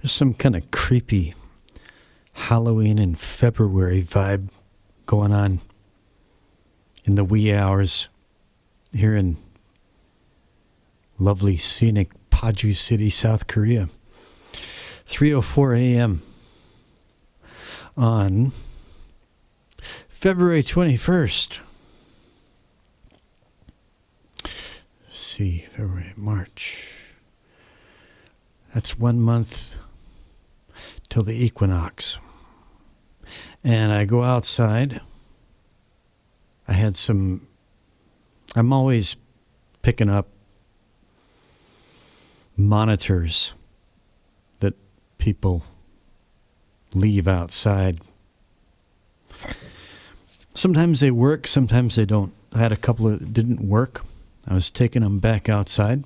There's some kind of creepy Halloween in February vibe going on in the wee hours here in lovely scenic Paju City, South Korea. 3:04 a.m. on February 21st. Let's see, February, March. That's 1 month till the equinox. And I go outside. I'm always picking up monitors that people leave outside. Sometimes they work, sometimes they don't. I had a couple that didn't work. I was taking them back outside.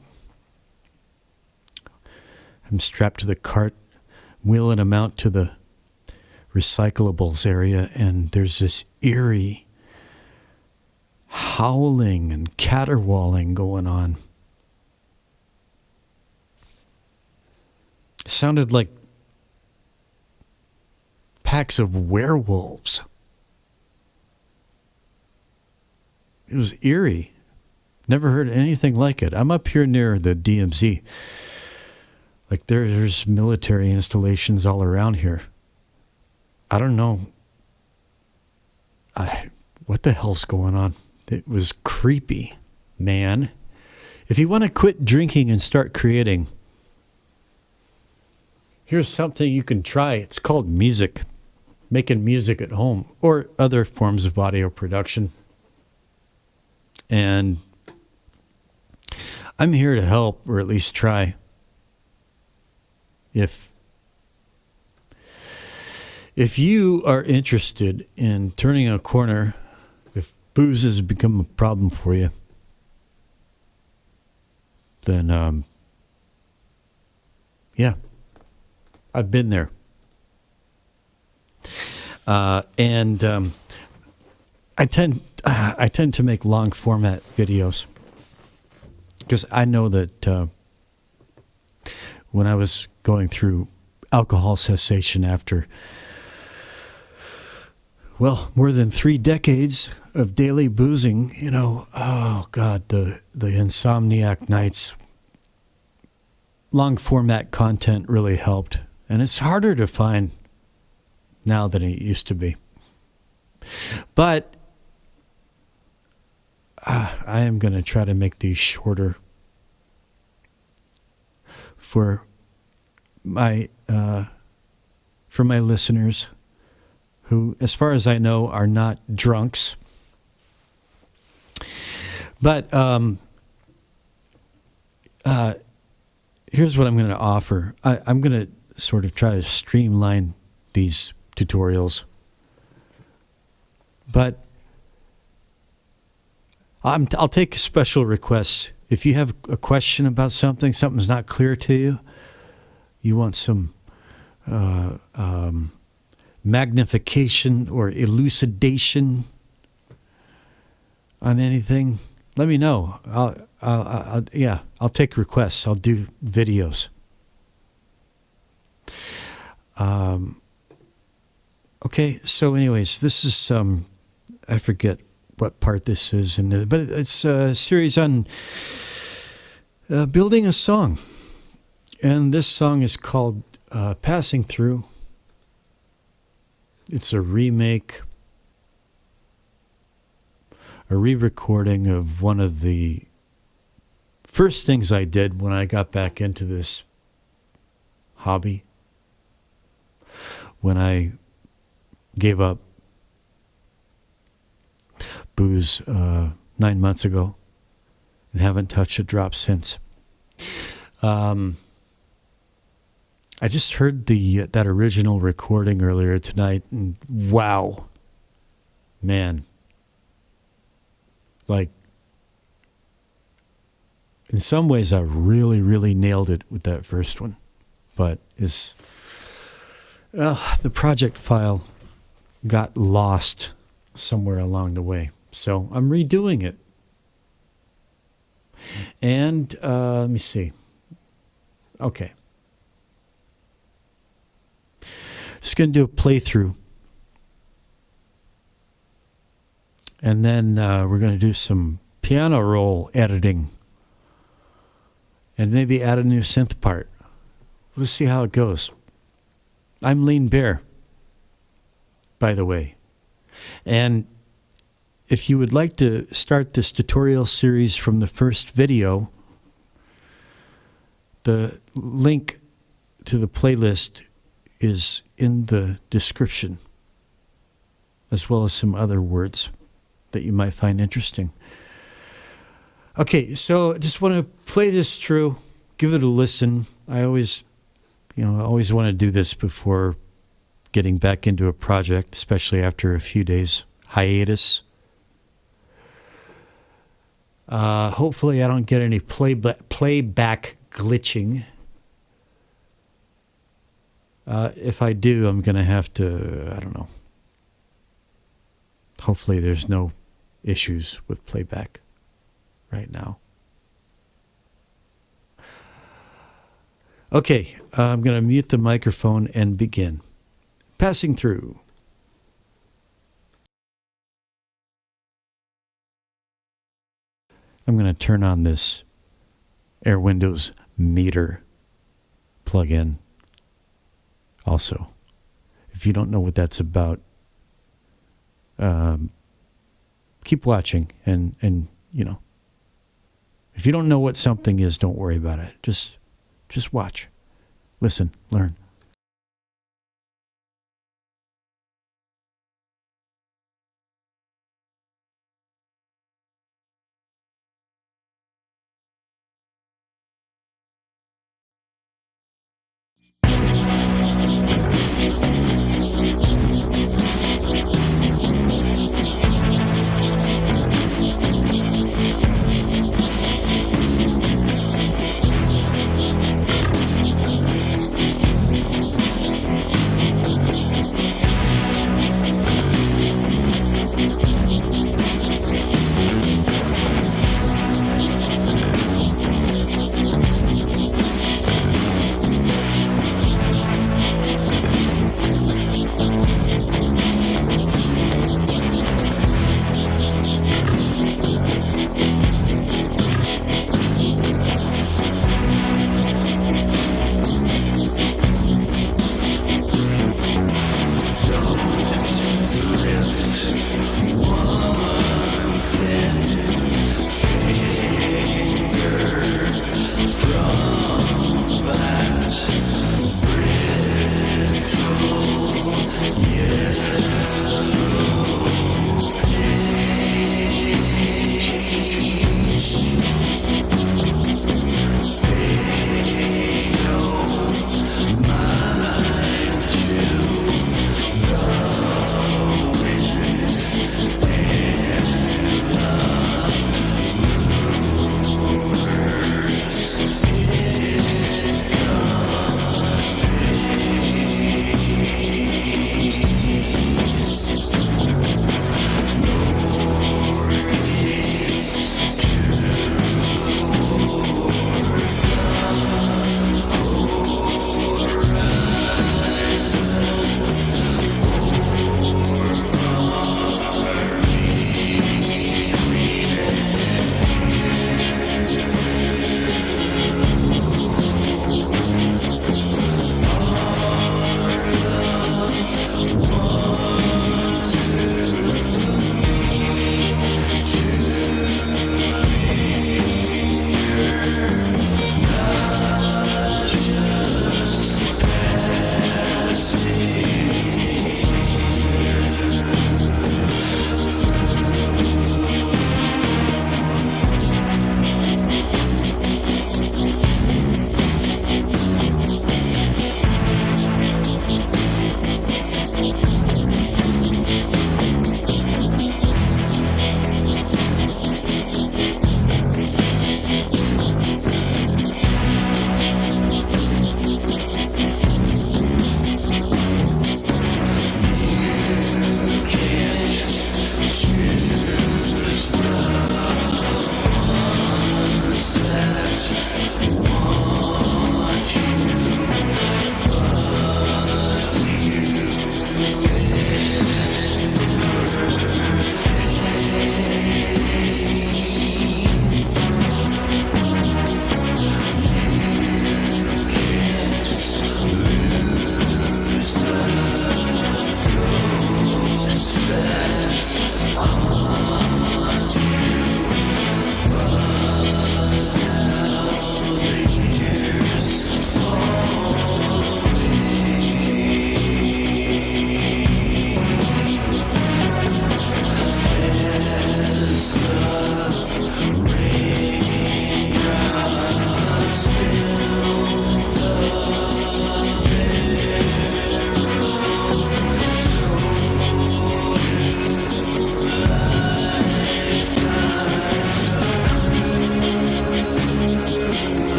I'm strapped to the cart, wheeling them out to the recyclables area, and there's this eerie howling and caterwauling going on. It sounded like packs of werewolves. It was eerie. Never heard anything like it. I'm up here near the DMZ. Like there's military installations all around here. I don't know. What the hell's going on? It was creepy, man. If you want to quit drinking and start creating, here's something you can try. It's called music. Making music at home or other forms of audio production. And I'm here to help, or at least try. If you are interested in turning a corner, if booze has become a problem for you, then yeah, I've been there. And I tend to make long format videos because I know that when I was going through alcohol cessation after, well, more than 3 decades of daily boozing, oh God, the insomniac nights, long format content really helped. And it's harder to find now than it used to be. But I am going to try to make these shorter for my listeners who, as far as I know, are not drunks. But here's what I'm going to offer. I'm going to sort of try to streamline these tutorials. But I'll take special requests. If you have a question about something's not clear to you, you want some magnification or elucidation on anything, let me know. I'll take requests. I'll do videos. Okay, so anyways, this is I forget what part this is, but it's a series on building a song. And this song is called Passing Through. It's a remake, a re-recording of one of the first things I did when I got back into this hobby. When I gave up booze 9 months ago and haven't touched a drop since. I just heard that original recording earlier tonight, and wow, man. Like, in some ways I really, really nailed it with that first one. But the project file got lost somewhere along the way. So I'm redoing it. And let me see. Okay. Just going to do a playthrough. And then we're going to do some piano roll editing. And maybe add a new synth part. We'll see how it goes. I'm Lean Bear, by the way. And if you would like to start this tutorial series from the first video, the link to the playlist is in the description, as well as some other words that you might find interesting. Okay, so I just want to play this through, give it a listen. I always want to do this before getting back into a project, especially after a few days hiatus. Hopefully I don't get any playback glitching. If I do, I'm going to have to, I don't know. Hopefully there's no issues with playback right now. Okay, I'm going to mute the microphone and begin. Passing through. I'm going to turn on this Air Windows meter plug-in. Also, if you don't know what that's about, keep watching and if you don't know what something is, don't worry about it. Just watch, listen, learn.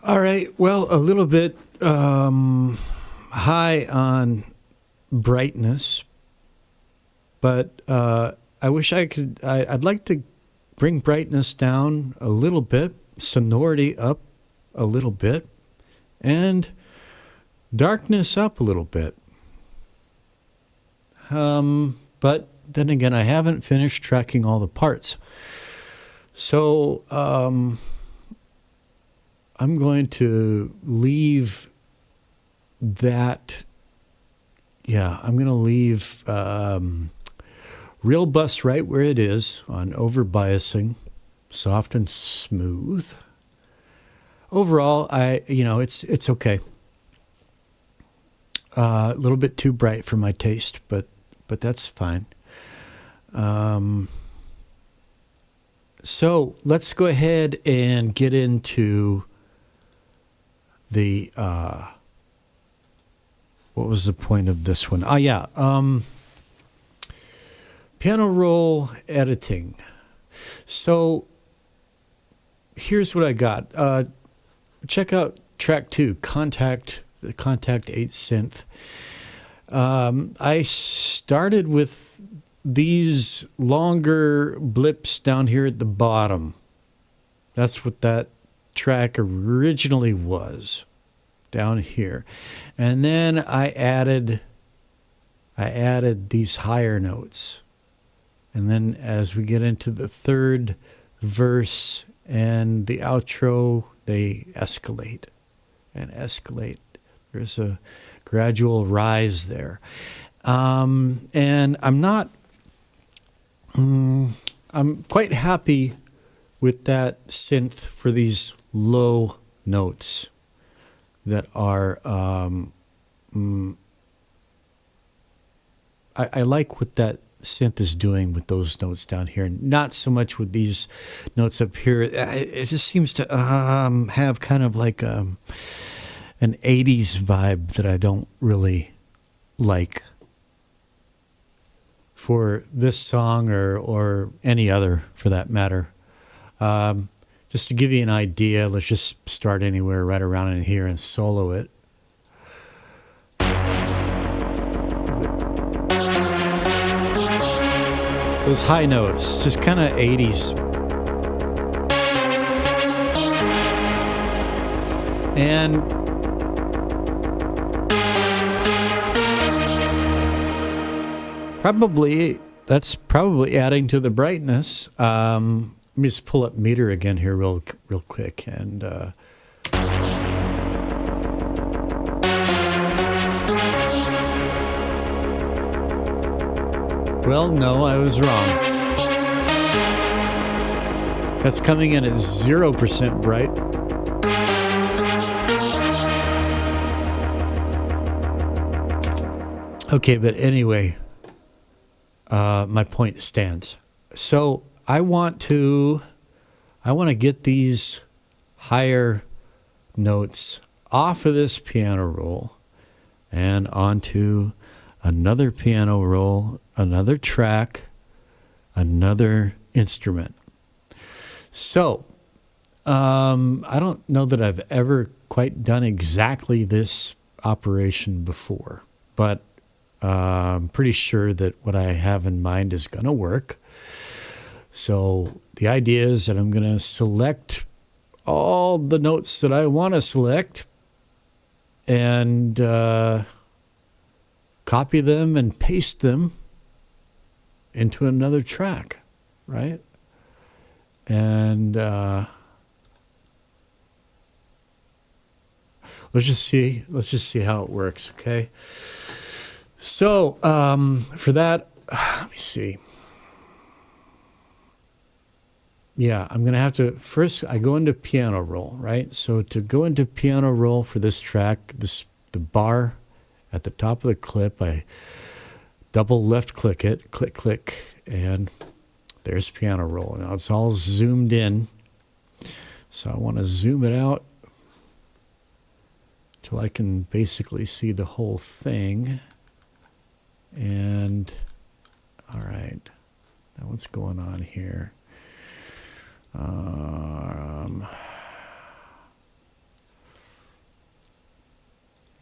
All right. Well, a little bit high on brightness, but I wish I could. I'd like to bring brightness down a little bit, sonority up a little bit, and darkness up a little bit. But then again, I haven't finished tracking all the parts. So I'm going to leave that. Yeah, I'm going to leave real bus right where it is on overbiasing, soft and smooth. Overall, it's okay. A little bit too bright for my taste, but that's fine. So let's go ahead and get into the what was the point of this one? Piano roll editing. So here's what I got. Check out track 2, the Contact 8 synth. I started with these longer blips down here at the bottom. That's what that track originally was, down here. And then I added these higher notes. And then as we get into the third verse and the outro, they escalate and escalate. There's a gradual rise there. And I'm quite happy with that synth for these low notes that are, I like what that synth is doing with those notes down here. Not so much with these notes up here. It just seems to have kind of like an 80s vibe that I don't really like for this song or any other for that matter. Just to give you an idea, let's just start anywhere right around in here and solo it. Those high notes, just kind of 80s. And probably that's probably adding to the brightness. Let me just pull up meter again here real quick. And well, no, I was wrong. That's coming in at 0% bright. Okay, but anyway, my point stands. So I want to get these higher notes off of this piano roll and onto another piano roll, another track, another instrument. So I don't know that I've ever quite done exactly this operation before, but I'm pretty sure that what I have in mind is going to work. So the idea is that I'm going to select all the notes that I want to select and copy them and paste them into another track, right? And let's just see how it works, okay? So for that, let me see. Yeah, I'm going to have to, first I go into piano roll, right? So to go into piano roll for this track, the bar at the top of the clip, I double left click it, click, and there's piano roll. Now it's all zoomed in. So I want to zoom it out till I can basically see the whole thing. And all right, now what's going on here?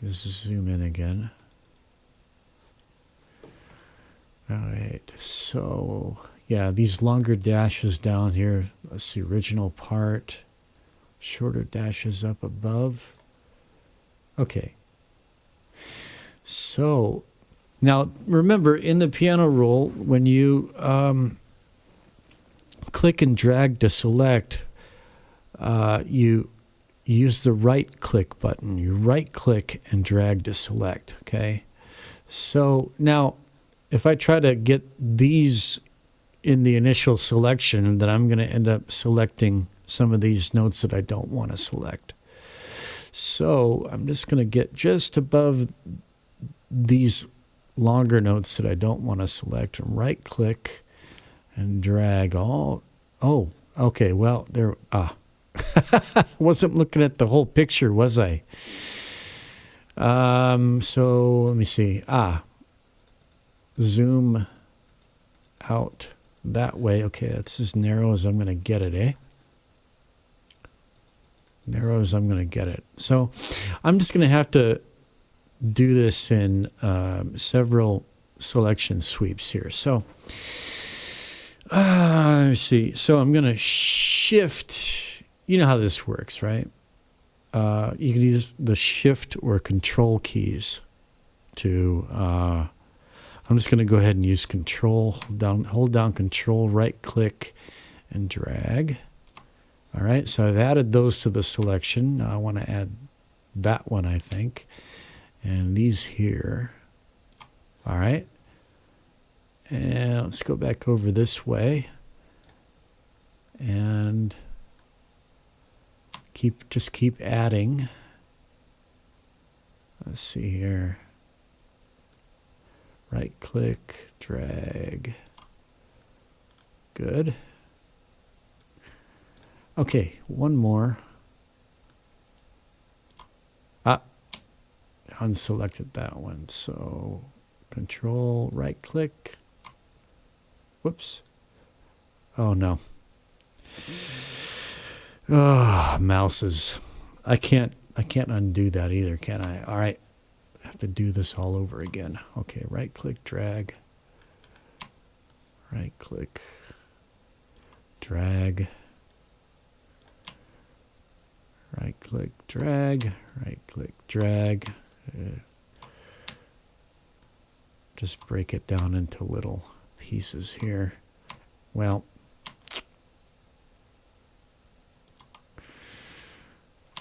Just zoom in again. All right, so yeah, these longer dashes down here. Let's see, original part, shorter dashes up above. Okay, so now remember in the piano roll, when you click and drag to select, you use the right click button. You right click and drag to select, okay? So now if I try to get these in the initial selection, then I'm going to end up selecting some of these notes that I don't want to select. So I'm just going to get just above these longer notes that I don't want to select and right click and drag all. Oh, okay. Well, there. Wasn't looking at the whole picture, was I? So let me see. Zoom out that way. Okay, that's as narrow as I'm going to get it, eh? Narrow as I'm going to get it. So I'm just going to have to do this in several selection sweeps here. So let's see. So I'm going to shift. You know how this works, right? You can use the shift or control keys to, I'm just going to go ahead and use control, hold down control, right click and drag. All right, so I've added those to the selection. Now I want to add that one, I think, and these here. All right, and let's go back over this way and keep adding. Let's see here. Right click, drag. Good. Okay, one more. Unselected that one. So control, right click. Whoops. Oh no. Mouses. I can't undo that either, can I? All right. I have to do this all over again. Okay, right click, drag. Right click, drag. Right click, drag. Right click, drag. Just break it down into little pieces here. Well,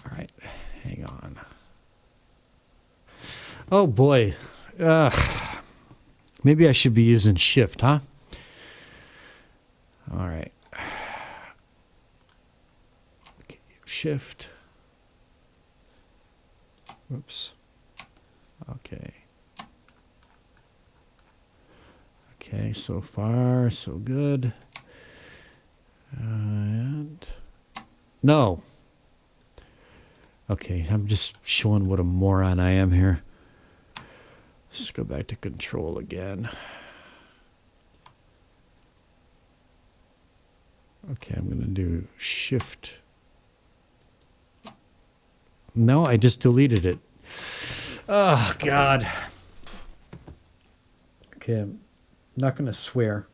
all right, hang on. Oh boy, maybe I should be using shift, huh? All right, okay, shift. Whoops. Okay. Okay, so far so good. And no. Okay, I'm just showing what a moron I am here. Let's go back to control again. Okay, I'm going to do shift. No, I just deleted it. Oh, God. Okay, I'm not going to swear.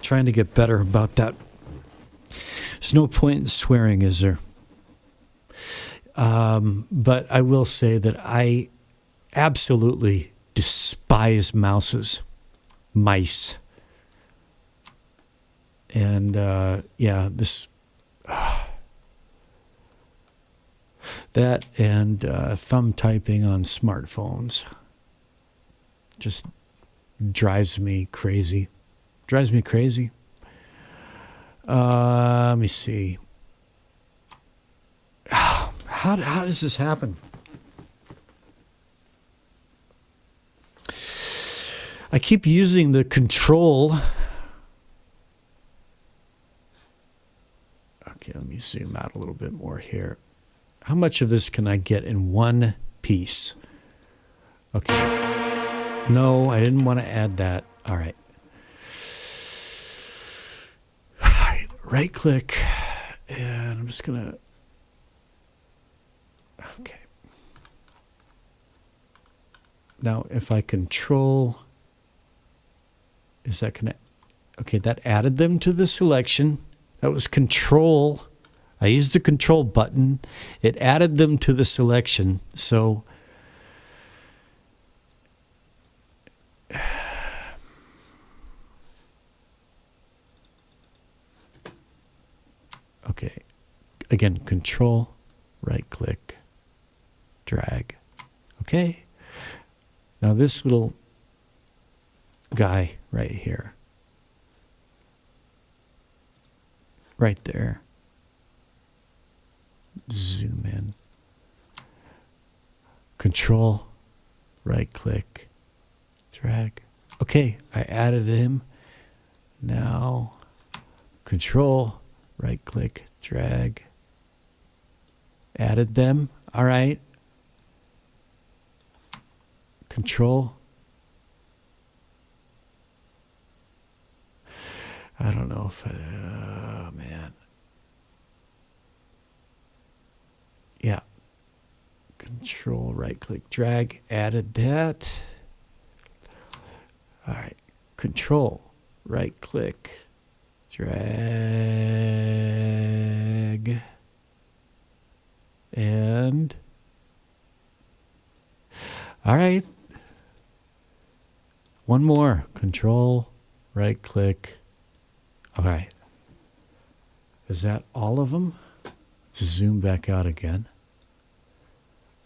Trying to get better about that. There's no point in swearing, is there? But I will say that I absolutely despise mice. And yeah, that and thumb typing on smartphones just drives me crazy. Let me see. How does this happen? I keep using the control. Okay, let me zoom out a little bit more here. How much of this can I get in one piece? Okay. No, I didn't want to add that. All right. Right click, and I'm just going to, okay. Now, if I control, is that going to, okay, that added them to the selection. That was control. I used the control button. It added them to the selection. So, okay, again, control, right click, drag. Okay. Now this little guy right here, right there, zoom in, control, right click, drag. Okay, I added him. Now, control, right click, drag, added them. All right. Control. I don't know if oh man. Yeah. Control, right click, drag, added that. All right. Control, right click, drag, and all right. One more. Control, right click. All right. Is that all of them? Let's zoom back out again.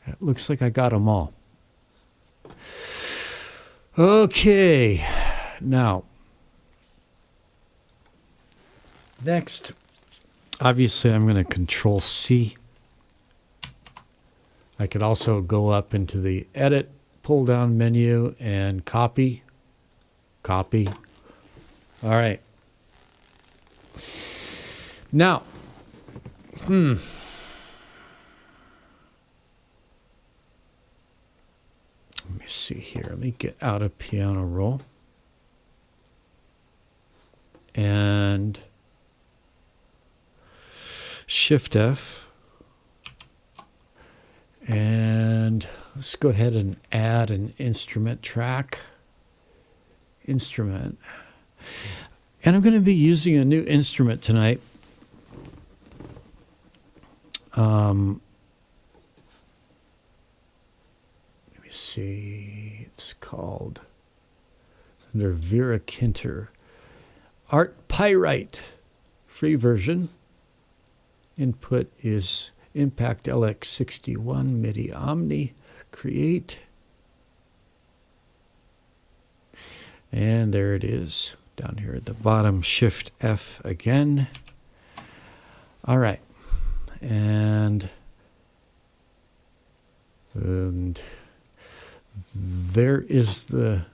It looks like I got them all. Okay. Now, next, obviously I'm going to control C. I could also go up into the edit pull down menu and copy. Copy. All right. Now, let me see here. Let me get out of piano roll. And Shift F. And let's go ahead and add an instrument track. Instrument. And I'm going to be using a new instrument tonight. Let me see. It's called, it's under Vera Kinter. Art Pyrite, free version. Input is Impact LX61 MIDI Omni. Create. And there it is down here at the bottom. Shift F again. All right. And there is the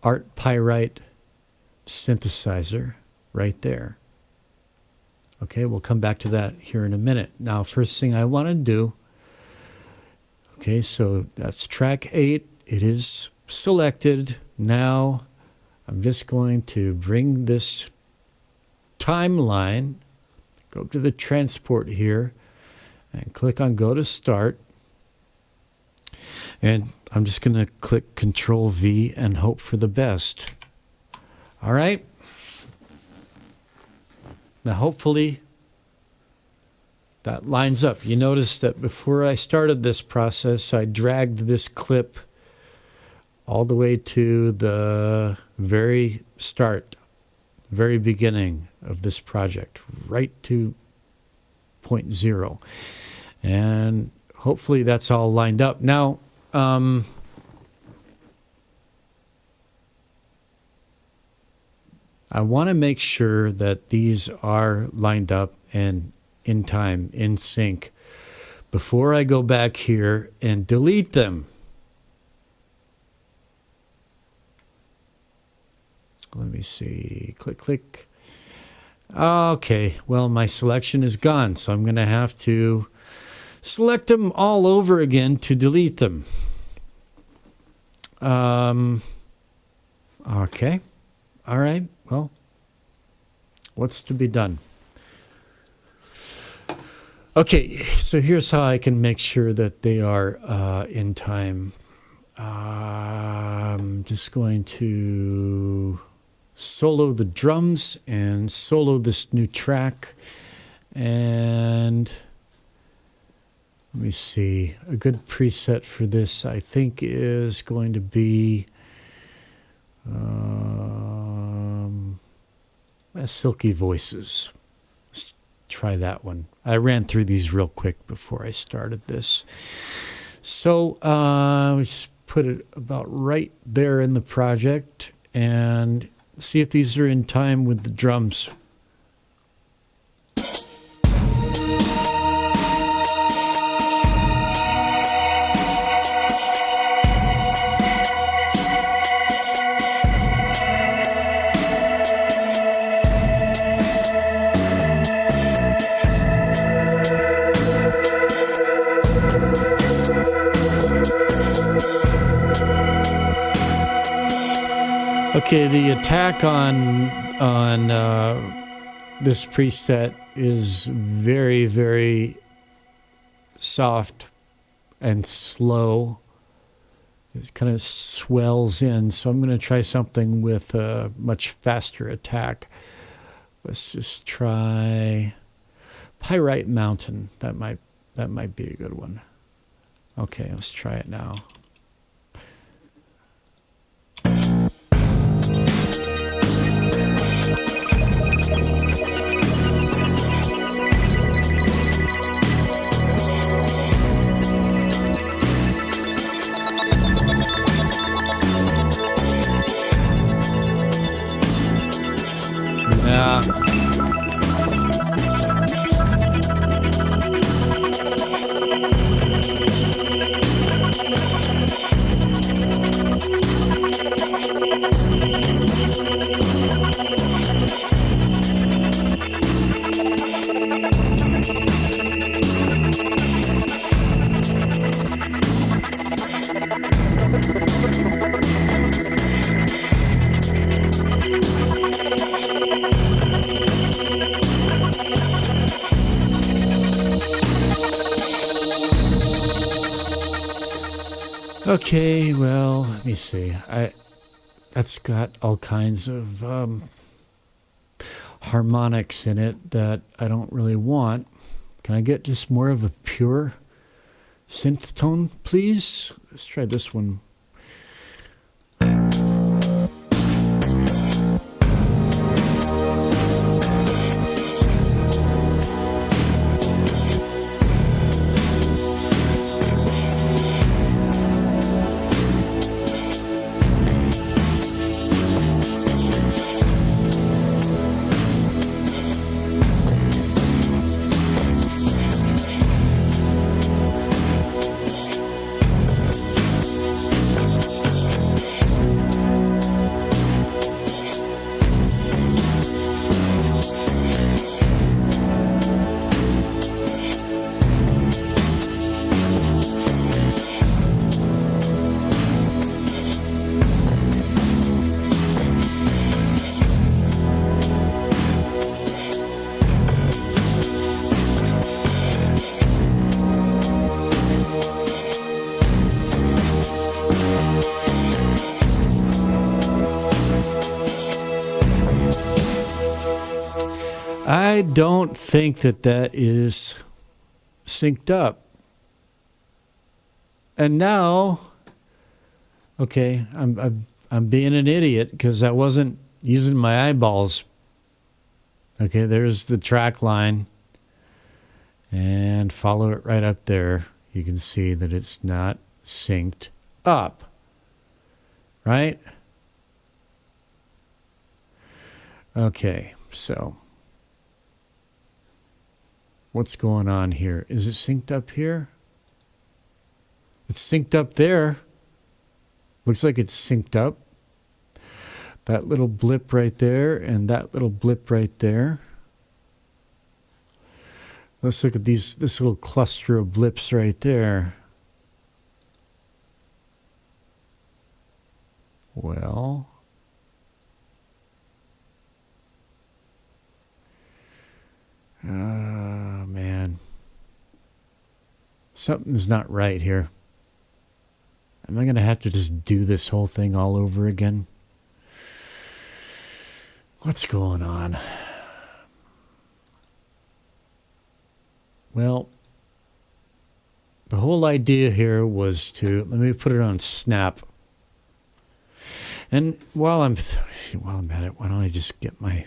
Art Pyrite synthesizer right there. Okay, we'll come back to that here in a minute. Now, first thing I want to do, okay, so that's track 8. It is selected. Now, I'm just going to bring this timeline, go to the transport here, and click on Go to Start. And I'm just going to click Control V and hope for the best. All right. Now, hopefully, that lines up. You notice that before I started this process, I dragged this clip all the way to the very start, very beginning of this project, right to point 0. And hopefully that's all lined up. Now, I want to make sure that these are lined up and in time, in sync, before I go back here and delete them. Let me see. Click, click. Okay, well, my selection is gone, so I'm going to have to select them all over again to delete them. Okay. All right. Well, what's to be done? Okay, so here's how I can make sure that they are in time. I'm just going to solo the drums and solo this new track. And let me see. A good preset for this, I think, is going to be Silky Voices. Let's try that one. I ran through these real quick before I started this. So we just put it about right there in the project and see if these are in time with the drums. Okay, the attack on this preset is very, very soft and slow. It kind of swells in, so I'm going to try something with a much faster attack. Let's just try Pyrite Mountain. That might be a good one. Okay, let's try it now. Yeah. Okay, well, let me see. That's got all kinds of harmonics in it that I don't really want. Can I get just more of a pure synth tone, please. Let's try this one. I don't think that is synced up. And now, okay, I'm being an idiot because I wasn't using my eyeballs. Okay, there's the track line, and follow it right up there. You can see that it's not synced up, right? Okay, so what's going on here? Is it synced up here? It's synced up there. Looks like it's synced up. That little blip right there and that little blip right there. Let's look at this little cluster of blips right there. Well, man. Something's not right here. Am I going to have to just do this whole thing all over again? What's going on? Well, the whole idea here was to, let me put it on snap. And while I'm at it, why don't I just get my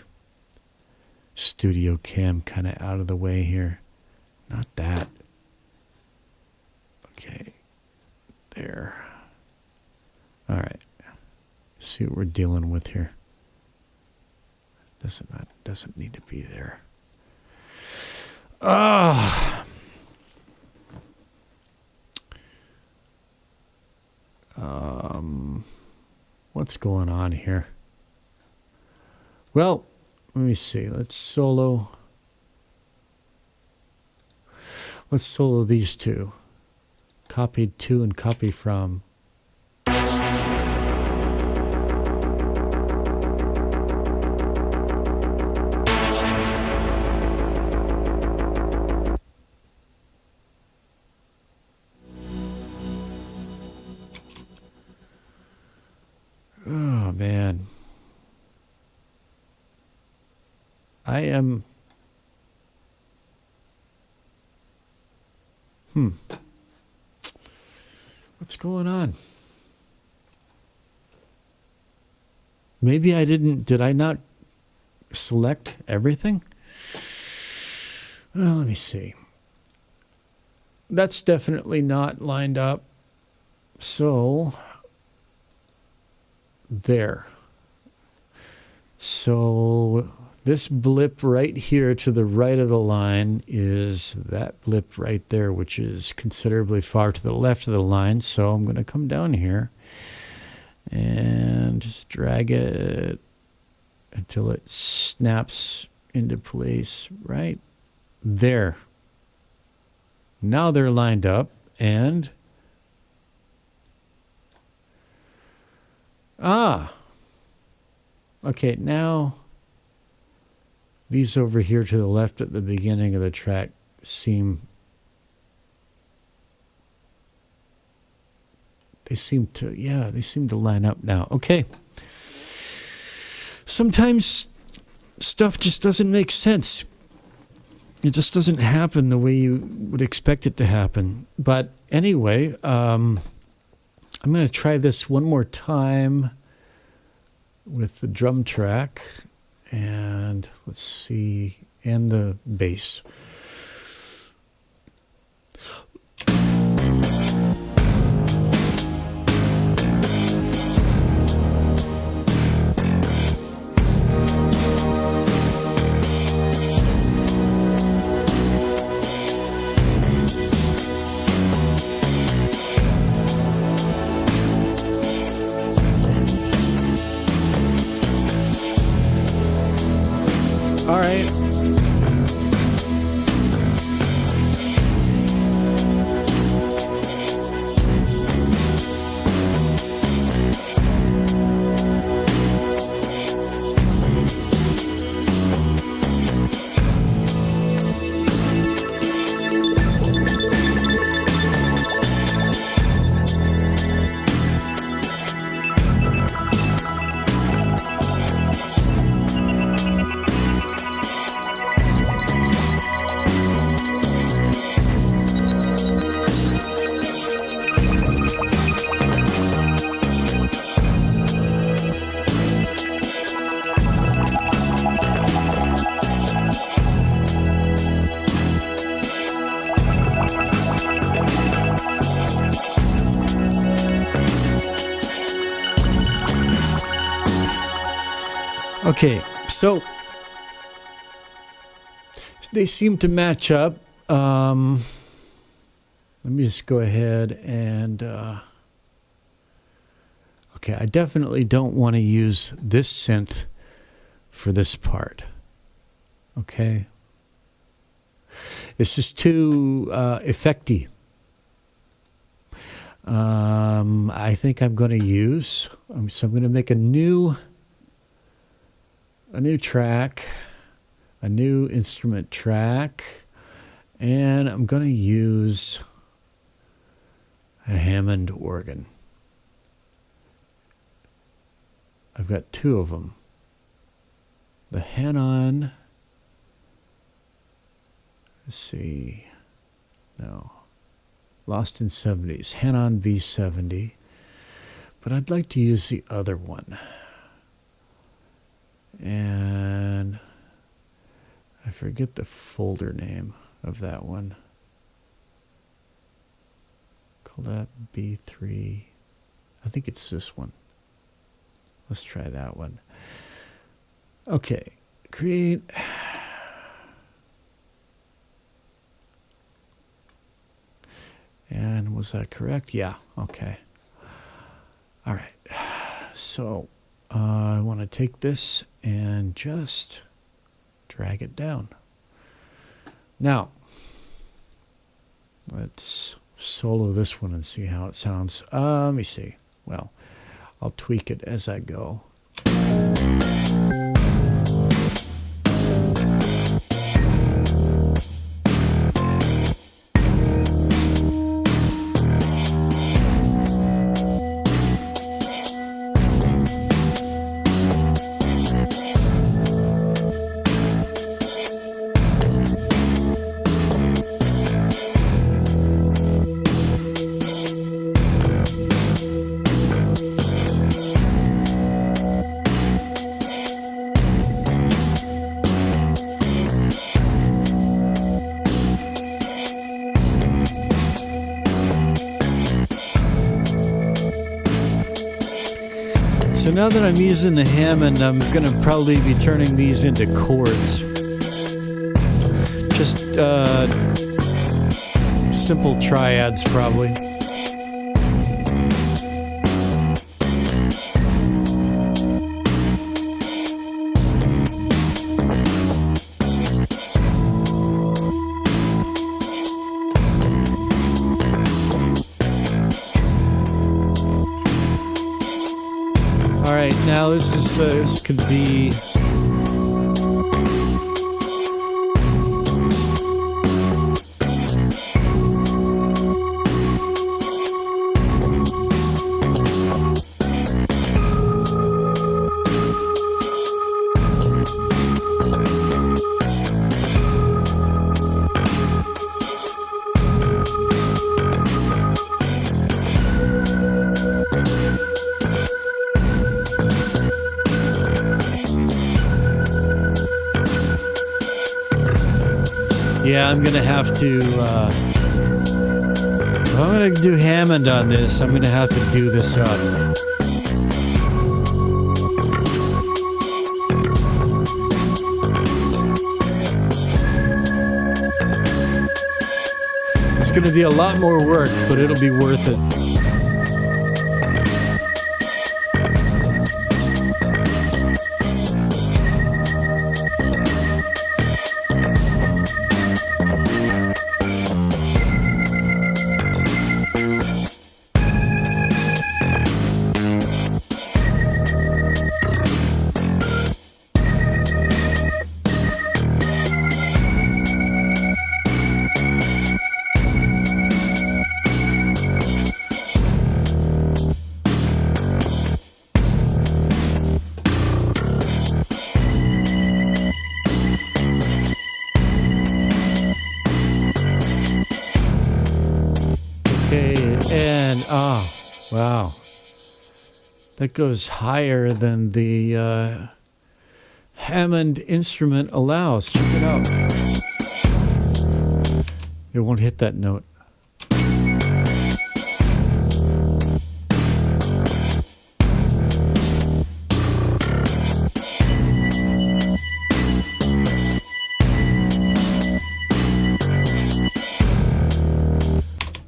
studio cam kind of out of the way here? Not that. Okay. There. All right. See what we're dealing with here. Doesn't need to be there. What's going on here? Well, let me see. Let's solo these two. Copied to and copy from. Oh, man. I am... What's going on? Maybe I didn't... Did I not select everything? Well, let me see. That's definitely not lined up. So... There. So this blip right here to the right of the line is that blip right there, which is considerably far to the left of the line. So I'm going to come down here and just drag it until it snaps into place right there. Now they're lined up and okay, now these over here to the left at the beginning of the track seem to line up now. Okay. Sometimes stuff just doesn't make sense. it just doesn't happen the way you would expect it to happen. But anyway, I'm going to try this one more time with the drum track, and let's see, and the bass. All right. Okay, so they seem to match up. Let me just go ahead and... okay, I definitely don't want to use this synth for this part. Okay? It's just too effecty. I think I'm going to use... so I'm going to make a new track, a new instrument track, and I'm going to use a Hammond organ. I've got two of them. The Hanon, let's see, no, Lost in 70s, Hanon B70, but I'd like to use the other one. And I forget the folder name of that one. Call that B3. I think it's this one. Let's try that one. Okay, create. And was that correct? Yeah, okay. All right, so I want to take this and just drag it down. Now, let's solo this one and see how it sounds. Let me see. Well, I'll tweak it as I go. So now that I'm using the Hammond, I'm going to probably be turning these into chords. Just simple triads, probably. All right, now this could be. Yeah, I'm going to have to, if I'm going to do Hammond on this, I'm going to have to do this up. It's going to be a lot more work, but it'll be worth it. Wow. That goes higher than the Hammond instrument allows. Check it out. It won't hit that note.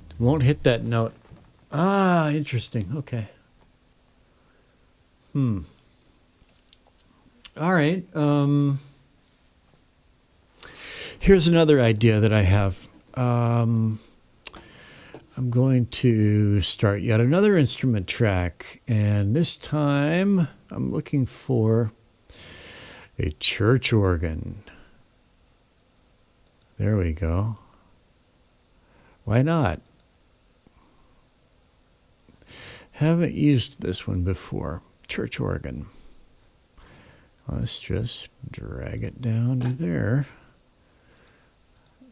It won't hit that note. Ah, interesting. Okay. All right. Here's another idea that I have. I'm going to start yet another instrument track, and this time I'm looking for a church organ. There we go. Why not? Haven't used this one before. Church organ. Let's just drag it down to there.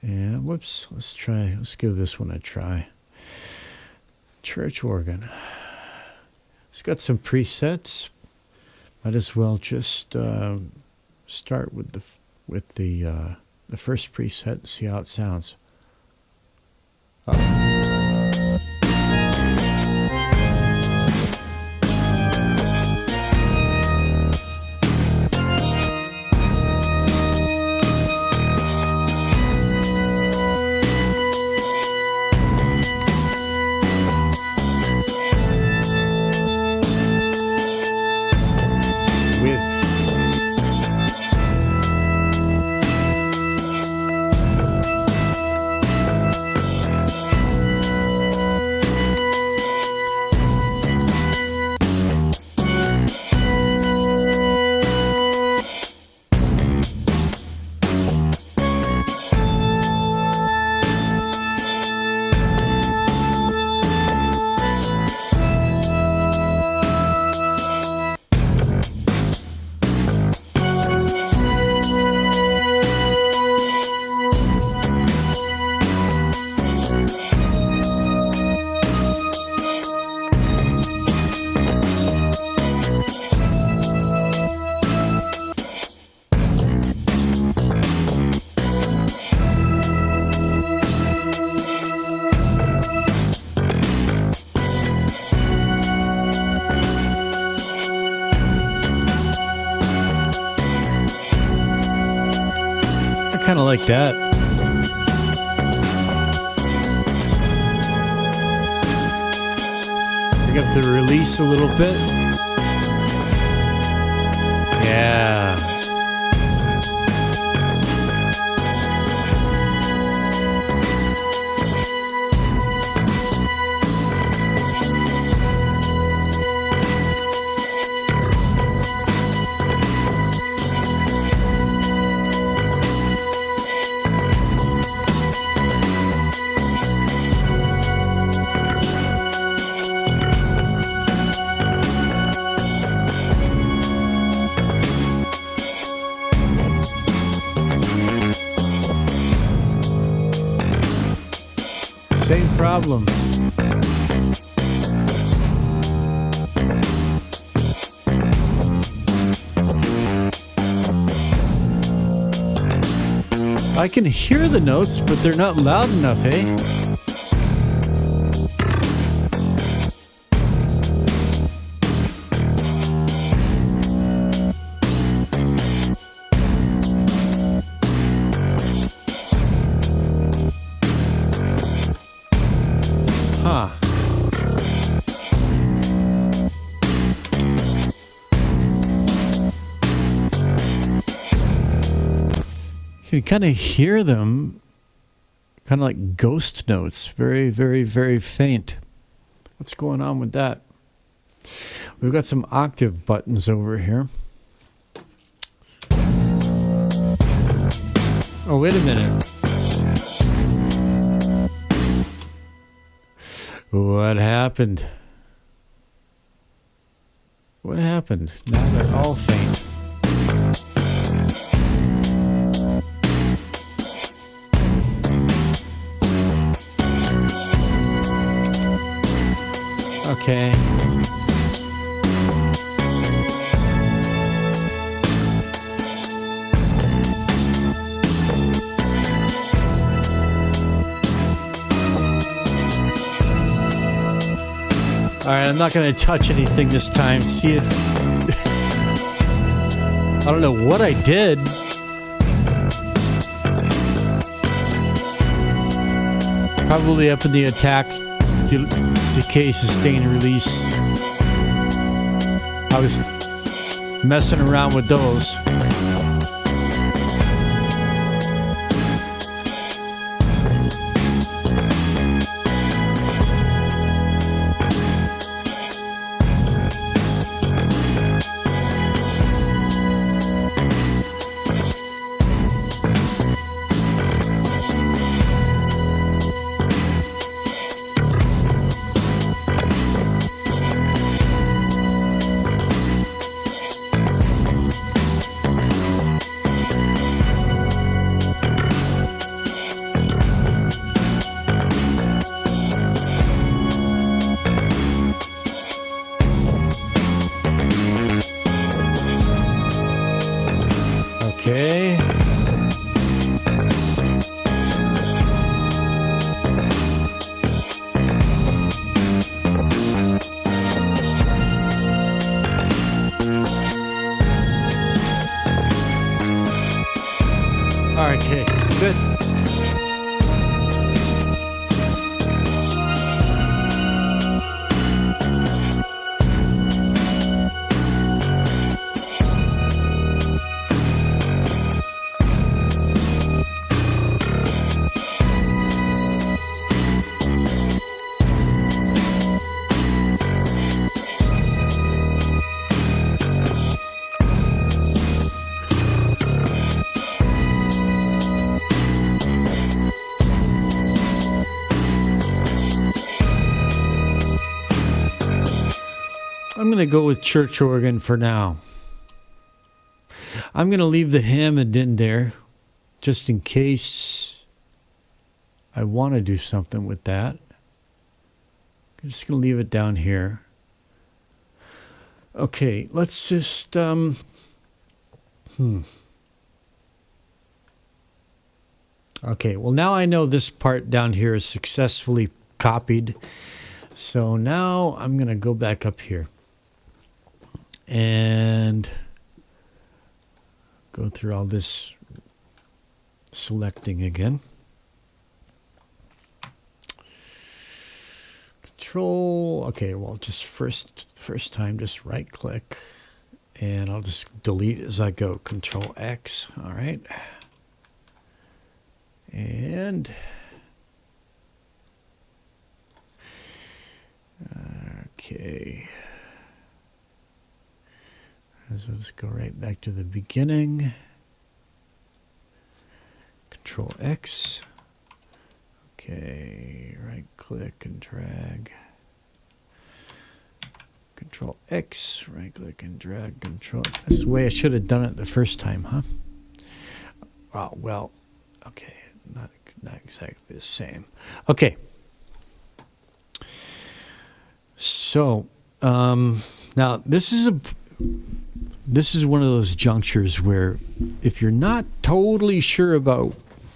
And whoops, let's give this one a try. Church organ. It's got some presets. Might as well just start with the first preset and see how it sounds. Kind of like that. Bring up the release a little bit. Yeah. Same problem. I can hear the notes, but they're not loud enough, eh? Huh. You can kind of hear them, kind of like ghost notes, very, very, very faint. What's going on with that? We've got some octave buttons over here. Oh, wait a minute. What happened? What happened? Now they're all faint. Okay. All right, I'm not going to touch anything this time. See if... I don't know what I did. Probably up in the attack, decay, sustain, release. I was messing around with those. Okay. All right, okay, good. I'm going to go with church organ for now. I'm going to leave the Hammond in there just in case I want to do something with that. I'm just going to leave it down here. Okay, let's just... Okay, well now I know this part down here is successfully copied. So now I'm going to go back up here and go through all this selecting again. Control, okay, well just first time just right click and I'll just delete as I go. Control X, all right. And okay. So let's go right back to the beginning. Control X. Okay, right click and drag. Control X, right click and drag. Control. That's the way I should have done it the first time, huh? Oh, well, okay, not exactly the same. Okay. So now this is one of those junctures where if you're not totally sure about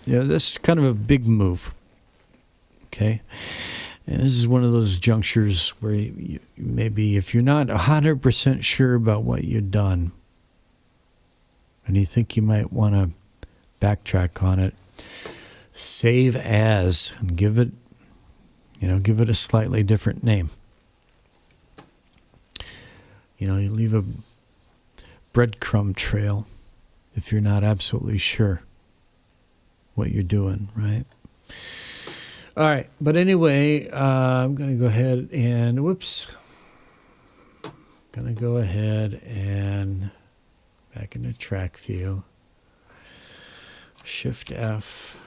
this is kind of a big move. Okay. And this is one of those junctures where you maybe if you're not 100% sure about what you've done and you think you might want to backtrack on it, save as and give it a slightly different name. You leave a breadcrumb trail if you're not absolutely sure what you're doing, right? All right, but anyway, I'm going to go ahead and, back into track view, Shift F,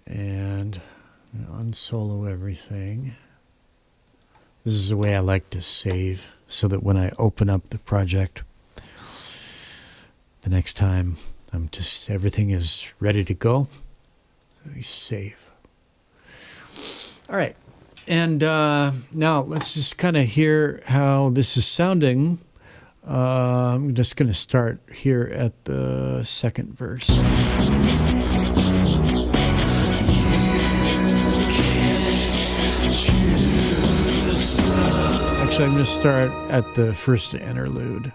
and unsolo everything. This is the way I like to save, so that when I open up the project, the next time everything is ready to go. We save. All right. And now let's just kind of hear how this is sounding. I'm just going to start here at the second verse. Actually, I'm going to start at the first interlude.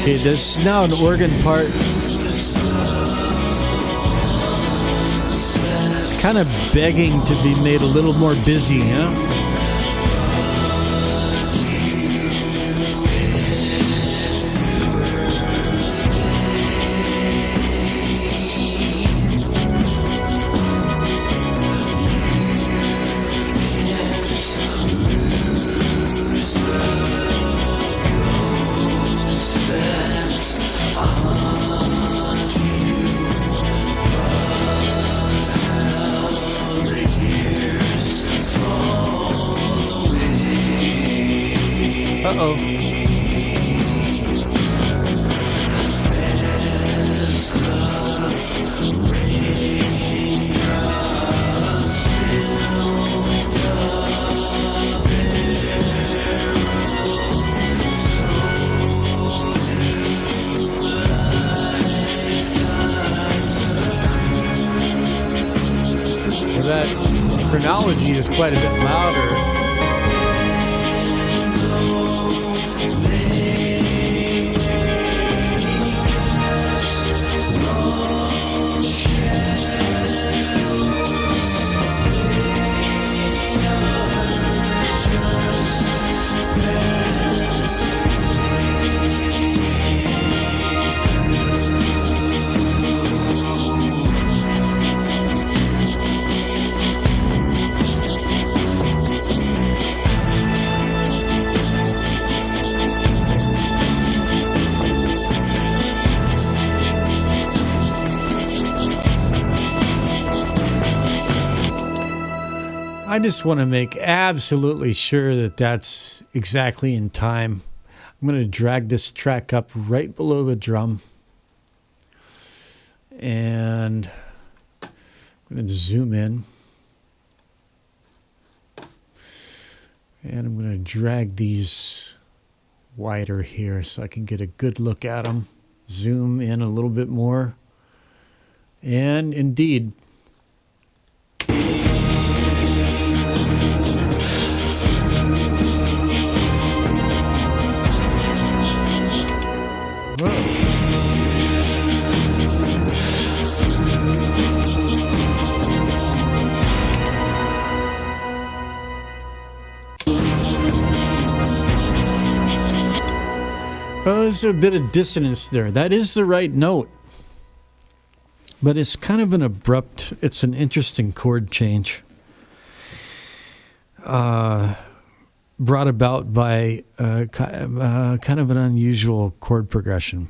Okay, this is now an organ part. It's kind of begging to be made a little more busy, huh? That chronology is quite a bit louder. I just want to make absolutely sure that that's exactly in time. I'm going to drag this track up right below the drum. And I'm going to zoom in. And I'm going to drag these wider here so I can get a good look at them. Zoom in a little bit more. And indeed, well, there's a bit of dissonance there. That is the right note. But it's kind of it's an interesting chord change. Brought about by kind of an unusual chord progression.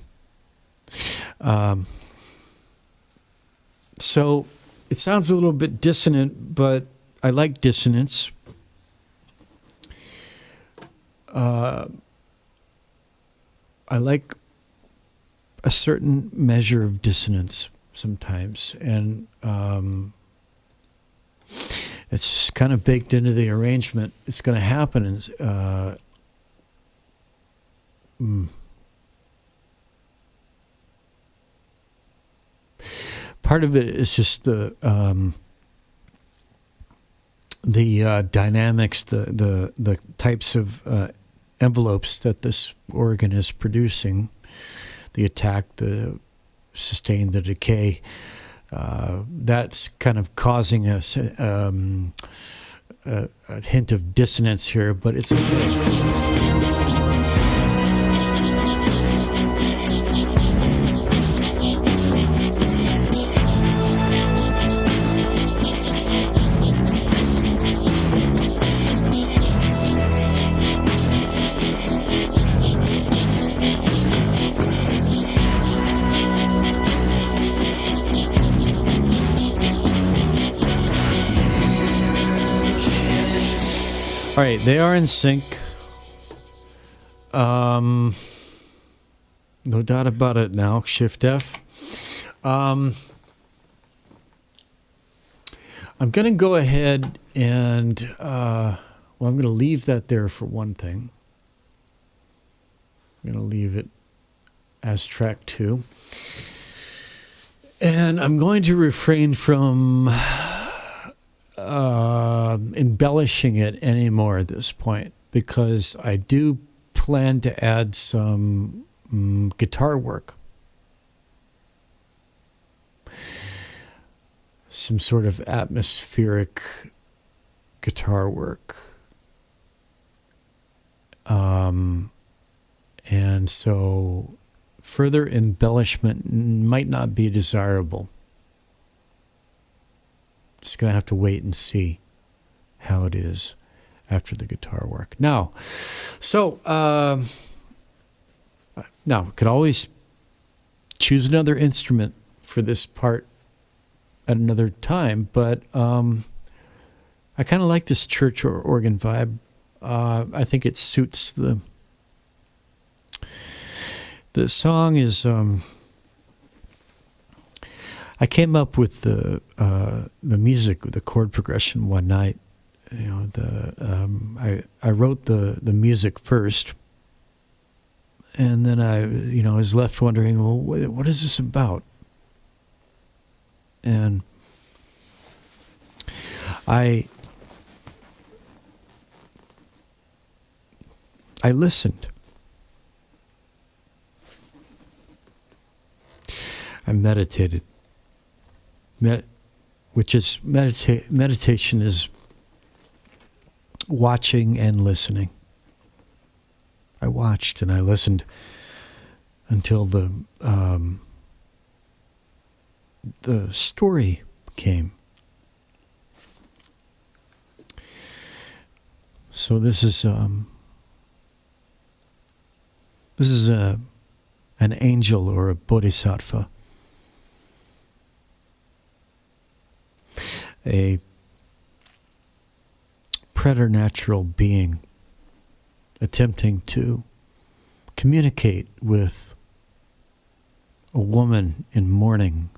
So it sounds a little bit dissonant, but I like dissonance. I like a certain measure of dissonance sometimes, and it's just kind of baked into the arrangement. It's going to happen. Part of it is just the dynamics, the types of envelopes that this organ is producing, the attack, the sustain, the decay. That's kind of causing us a hint of dissonance here, but it's okay. All right, they are in sync. No doubt about it now. Shift F. I'm going to go ahead and, I'm going to leave that there for one thing. I'm going to leave it as track 2. And I'm going to refrain from embellishing it anymore at this point, because I do plan to add some guitar work, some sort of atmospheric guitar work, and so further embellishment might not be desirable. Just going to have to wait and see how it is after the guitar work. Now, we could always choose another instrument for this part at another time, but I kind of like this church or organ vibe. I think it suits the song is. I came up with the music, the chord progression one night. You know, I wrote the music first, and then I was left wondering, well, what is this about? And I listened. I meditated. Meditation is watching and listening. I watched and I listened until the story came. So this is an angel or a bodhisattva. A preternatural being attempting to communicate with a woman in mourning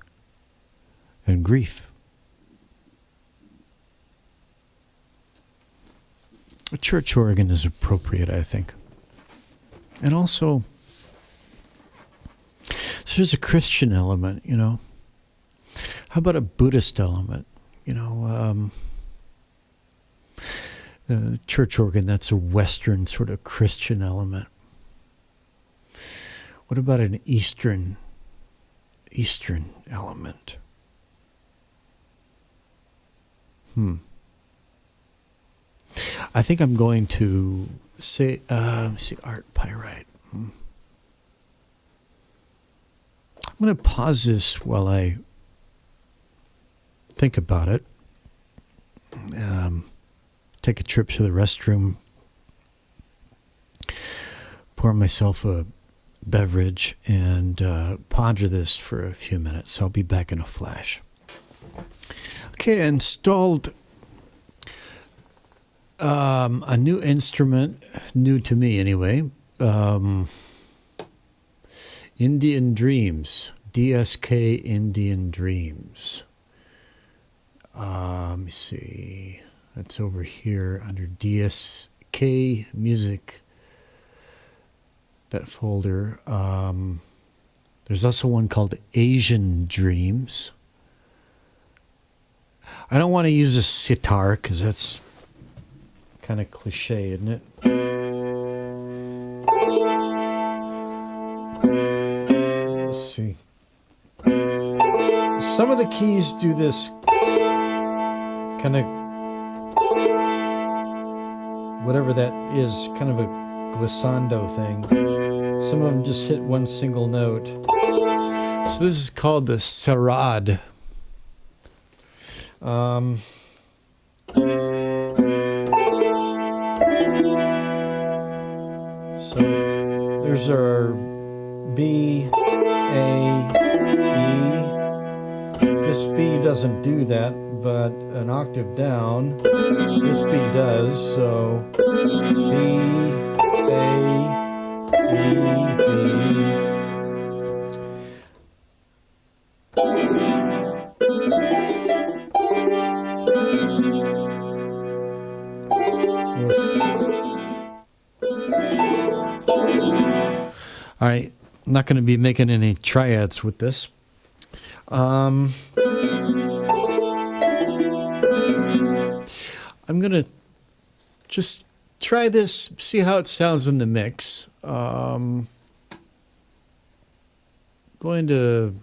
and grief. A church organ is appropriate, I think. And also, so there's a Christian element, you know. How about a Buddhist element? You know, the church organ, that's a Western sort of Christian element. What about an Eastern element? I think I'm going to say, art pyrite. I'm going to pause this while I think about it. Take a trip to the restroom. Pour myself a beverage and ponder this for a few minutes. I'll be back in a flash. Okay, I installed a new instrument, new to me anyway, Indian Dreams, DSK Indian Dreams. Let me see. That's over here under DSK Music, that folder. There's also one called Asian Dreams. I don't want to use a sitar because that's kind of cliche, isn't it? Let's see. Some of the keys do this kind of, whatever that is, kind of a glissando thing. Some of them just hit one single note. So this is called the Sarod. So there's our B, A, E. This B doesn't do that, but an octave down, this B does. So B, A, E, B. All right, I'm not going to be making any triads with this. I'm going to just try this, see how it sounds in the mix. Going to,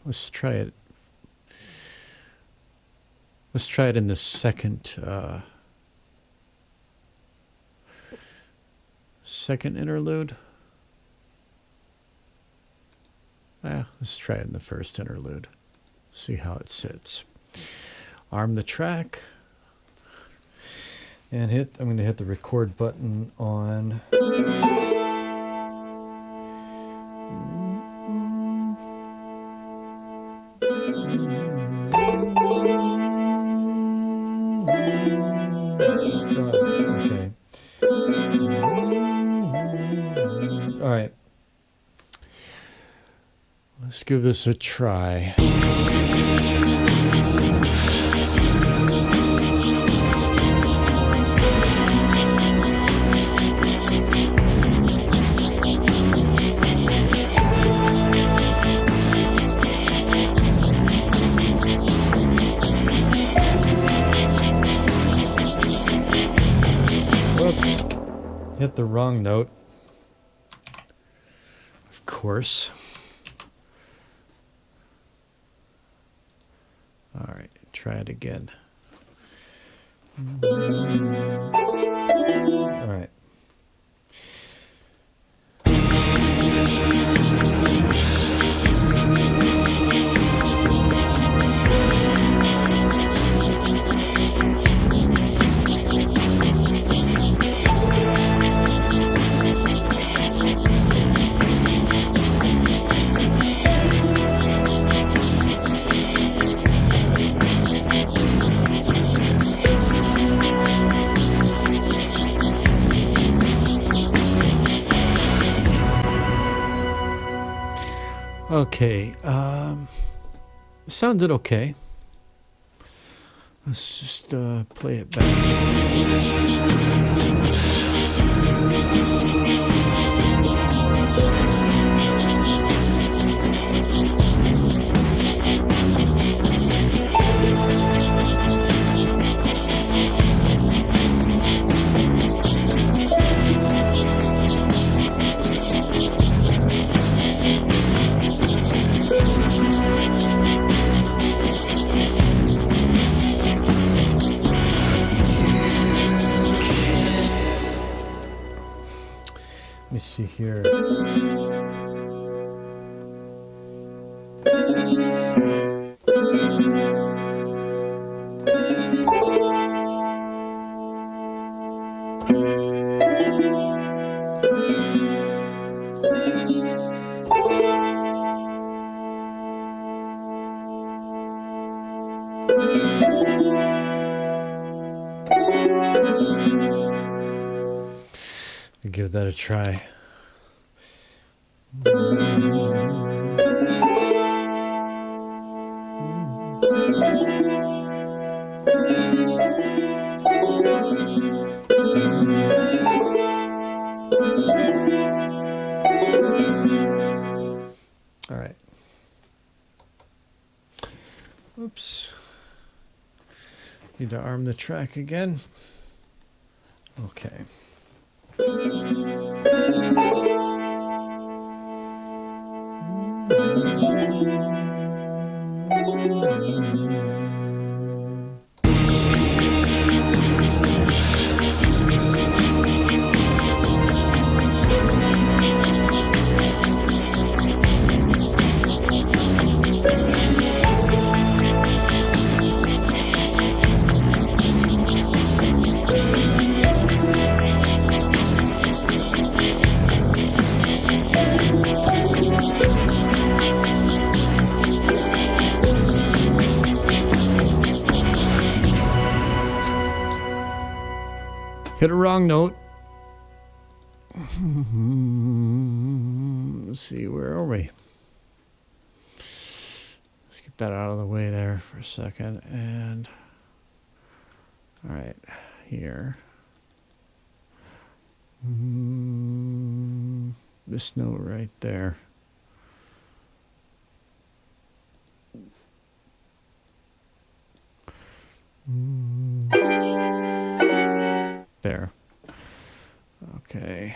let's try it. Let's try it in the second interlude. Let's try it in the first interlude. See how it sits. Arm the track and hit. I'm going to hit the record button on. Okay. All right. Let's give this a try. Whoops. Hit the wrong note. Of course. All right, try it again. All right. Okay, sounded okay. Let's just play it back. Let me see here. give that a try. All right. Oops. Need to arm the track again. Okay. Hit a wrong note. Let's see, where are we? Let's get that out of the way there for a second. And, all right, here. This note right there. There. Okay.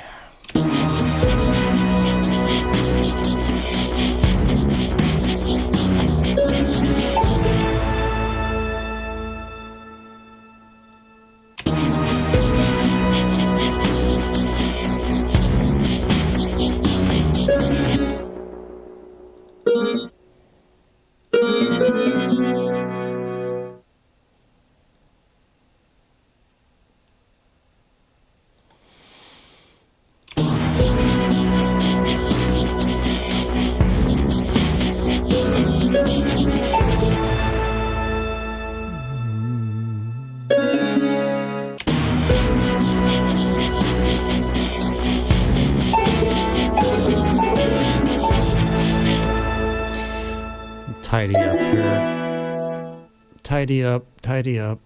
Tidy up here. Tidy up, tidy up.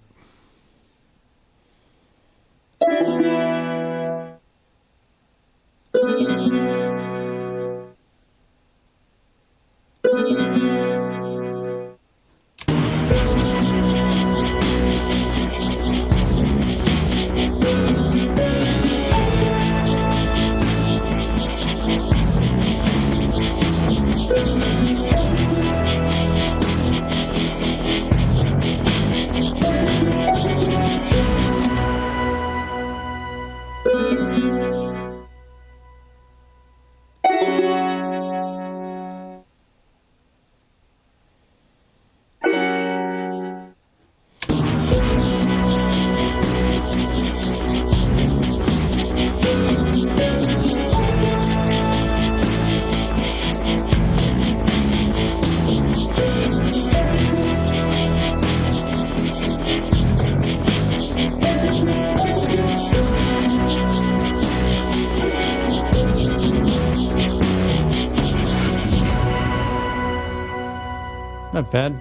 Not bad.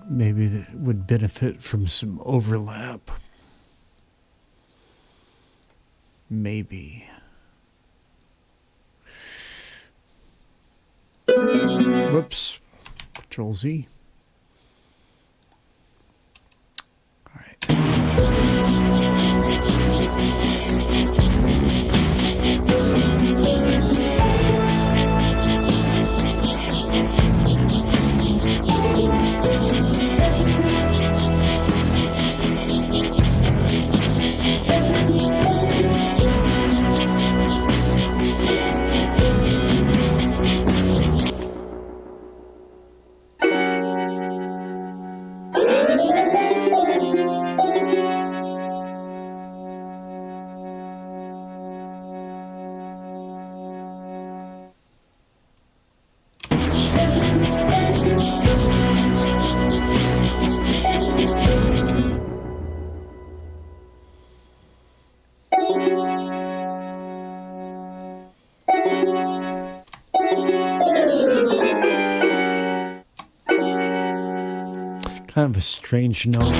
Maybe that would benefit from some overlap. Maybe. Whoops. Control Z. All right. Kind of a strange note.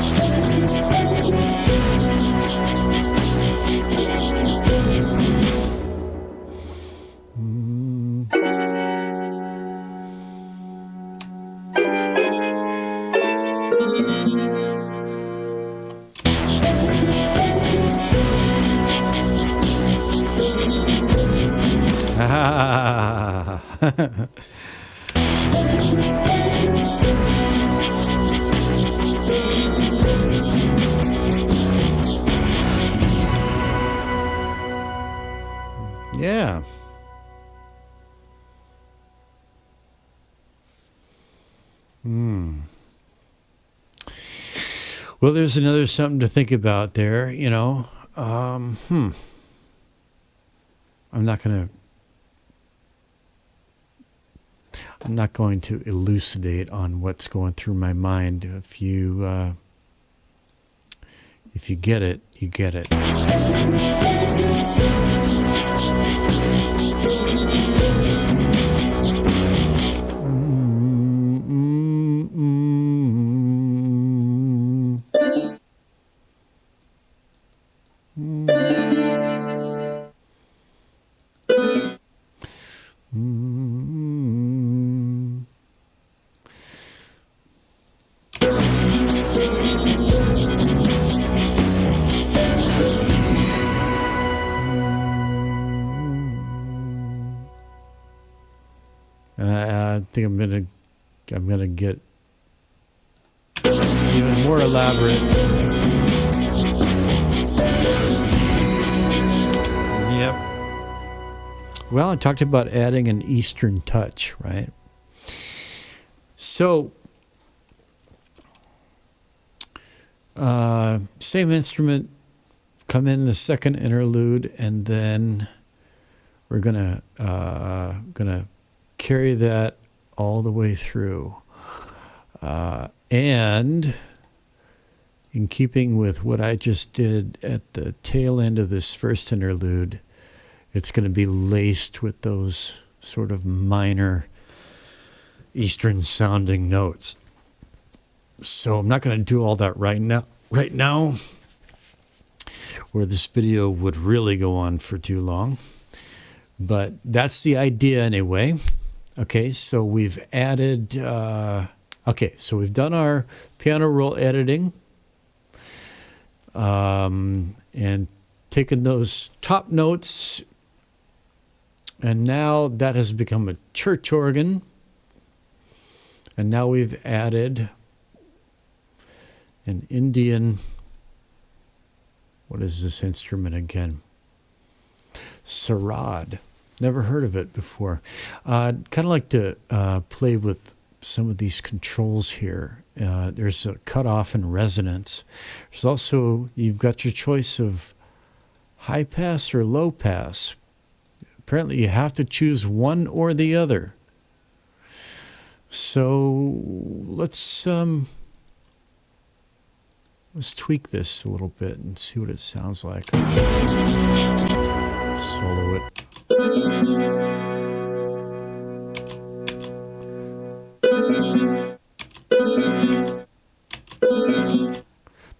Yeah. Well, there's another something to think about there, you know. I'm not going to elucidate on what's going through my mind. If you get it, you get it. I think I'm gonna get even more elaborate. Yep. Well, I talked about adding an Eastern touch, right? So, same instrument, come in the second interlude, and then we're gonna carry that all the way through. And in keeping with what I just did at the tail end of this first interlude, it's going to be laced with those sort of minor Eastern sounding notes. So I'm not going to do all that right now, where this video would really go on for too long. But that's the idea anyway. Okay, so we've added, so we've done our piano roll editing, and taken those top notes, and now that has become a church organ, and now we've added an Indian, what is this instrument again? Sarod. Never heard of it before. I'd kind of like to play with some of these controls here. There's a cutoff and resonance. There's also, you've got your choice of high pass or low pass. Apparently you have to choose one or the other. So let's tweak this a little bit and see what it sounds like. Solo it.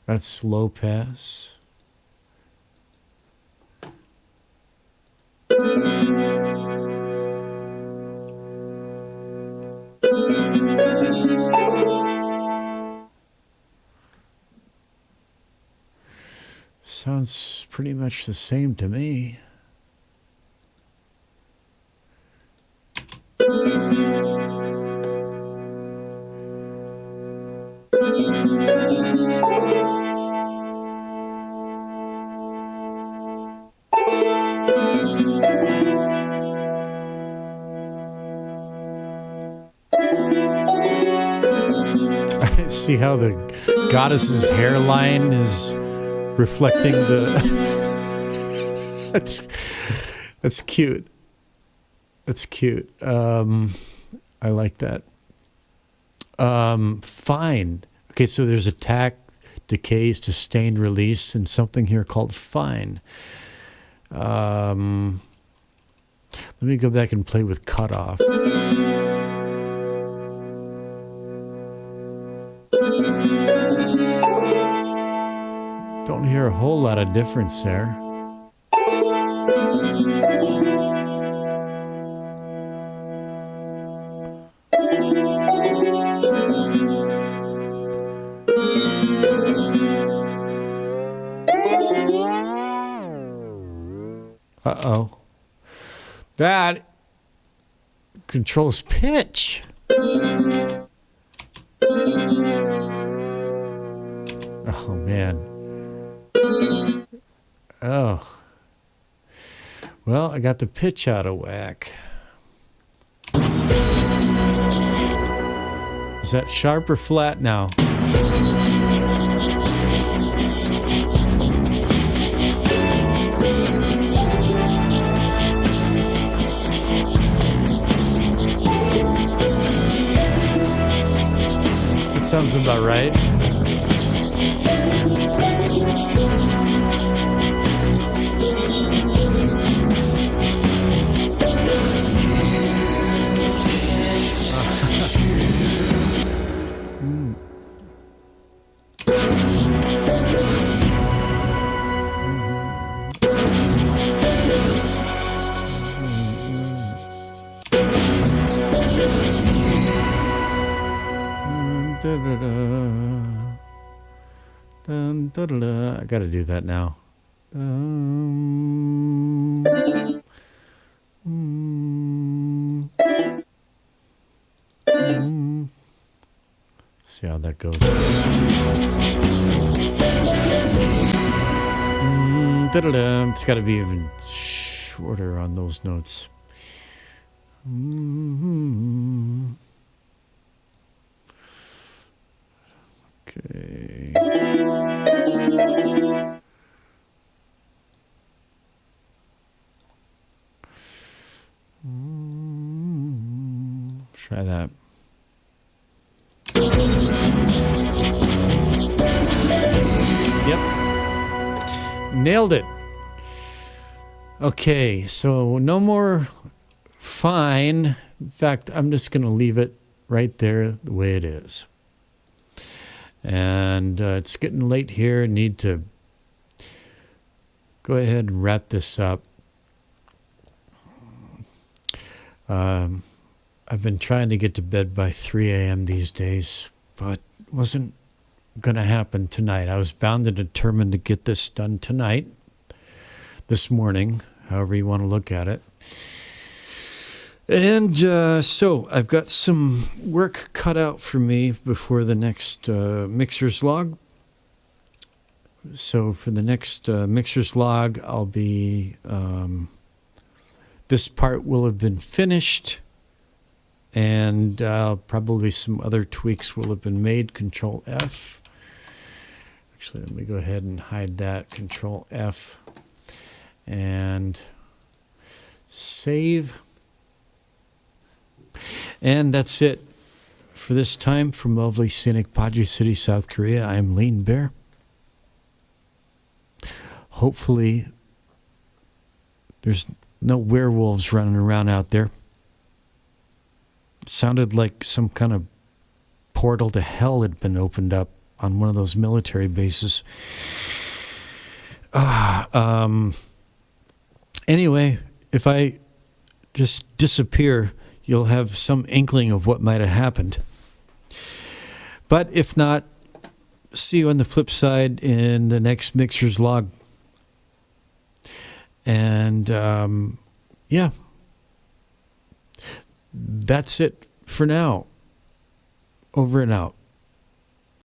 That's low pass. sounds pretty much the same to me. See how the goddess's hairline is reflecting the... That's cute. That's cute. I like that. Fine. Okay, so there's attack, decay, sustained release, and something here called fine. Let me go back and play with cutoff. Don't hear a whole lot of difference there. Uh-oh. That controls pitch. Oh, man. Oh. Well, I got the pitch out of whack. Is that sharp or flat now? That sounds about right. I gotta do that now. See how that goes. It's got to be even shorter on those notes. Okay. Try that. Yep. Nailed it. Okay, so no more fine. In fact, I'm just going to leave it right there the way it is. And it's getting late here. I need to go ahead and wrap this up. I've been trying to get to bed by 3 a.m. these days, but it wasn't going to happen tonight. I was bound and determined to get this done tonight, this morning, however you want to look at it. And so I've got some work cut out for me before the next Mixer's Log. So for the next Mixer's Log, I'll be... this part will have been finished, and probably some other tweaks will have been made. Control F. Actually, let me go ahead and hide that. Control F. And save. And that's it for this time from lovely scenic Padre City, South Korea. I'm Lean Bear. Hopefully, there's no werewolves running around out there. It sounded like some kind of portal to hell had been opened up on one of those military bases. Anyway, if I just disappear, you'll have some inkling of what might have happened. But if not, see you on the flip side in the next Mixer's Log. And yeah, that's it for now. Over and out.